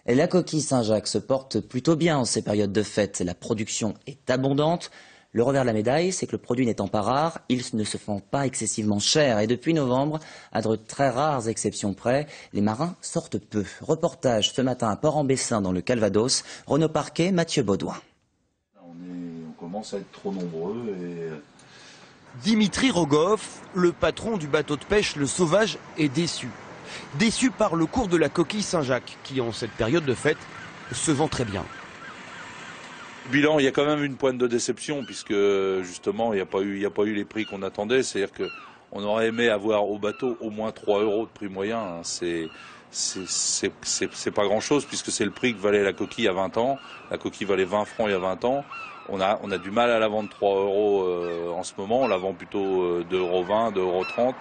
Et la coquille Saint-Jacques se porte plutôt bien en ces périodes de fête. La production est abondante. Le revers de la médaille, c'est que le produit n'étant pas rare, il ne se vend pas excessivement cher. Et depuis novembre, à de très rares exceptions près, les marins sortent peu. Reportage ce matin à Port-en-Bessin dans le Calvados. Renaud Parquet, Mathieu Baudouin. On commence à être trop nombreux et... Dimitri Rogov, le patron du bateau de pêche Le Sauvage, est déçu. Déçu par le cours de la coquille Saint-Jacques, qui en cette période de fête se vend très bien. Bilan, il y a quand même une pointe de déception puisque justement il n'y a pas eu les prix qu'on attendait. C'est-à-dire qu'on aurait aimé avoir au bateau au moins 3 € de prix moyen. C'est pas grand-chose puisque c'est le prix que valait la coquille il y a 20 ans. La coquille valait 20 francs il y a 20 ans. On a du mal à la vendre 3 € en ce moment. On la vend plutôt 2,20 €, 2,30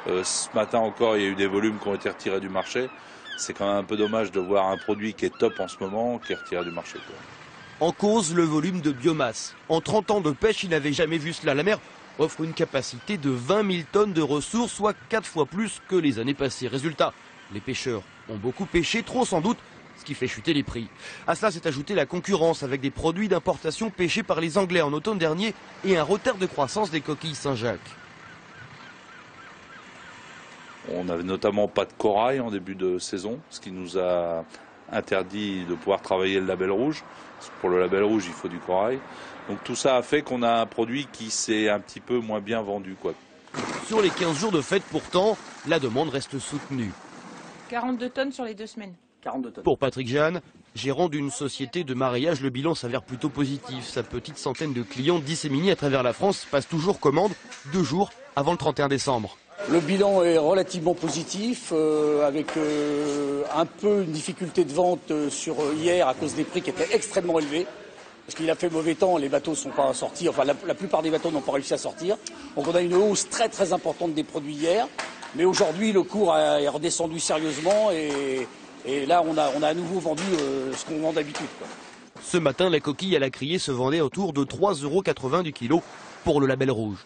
€. Ce matin encore, il y a eu des volumes qui ont été retirés du marché. C'est quand même un peu dommage de voir un produit qui est top en ce moment qui est retiré du marché, quoi. En cause, le volume de biomasse. En 30 ans de pêche, il n'avait jamais vu cela. La mer offre une capacité de 20 000 tonnes de ressources, soit 4 fois plus que les années passées. Résultat, les pêcheurs ont beaucoup pêché, trop sans doute, ce qui fait chuter les prix. À cela s'est ajoutée la concurrence avec des produits d'importation pêchés par les Anglais en automne dernier et un retard de croissance des coquilles Saint-Jacques. On n'avait notamment pas de corail en début de saison, ce qui nous a interdit de pouvoir travailler le label rouge. Pour le label rouge, il faut du corail. Donc tout ça a fait qu'on a un produit qui s'est un petit peu moins bien vendu, quoi. Sur les 15 jours de fête, pourtant, la demande reste soutenue. 42 tonnes sur les 2 semaines. 42 tonnes. Pour Patrick Jeanne, gérant d'une société de mareyage, le bilan s'avère plutôt positif. Sa petite centaine de clients disséminés à travers la France passe toujours commande 2 jours avant le 31 décembre. Le bilan est relativement positif, avec un peu une difficulté de vente sur hier à cause des prix qui étaient extrêmement élevés. Parce qu'il a fait mauvais temps, les bateaux ne sont pas sortis, enfin la plupart des bateaux n'ont pas réussi à sortir. Donc on a une hausse très très importante des produits hier. Mais aujourd'hui le cours est redescendu sérieusement et là on a à nouveau vendu ce qu'on vend d'habitude, quoi. Ce matin, la coquille à la criée se vendait autour de 3,80 € du kilo pour le label rouge.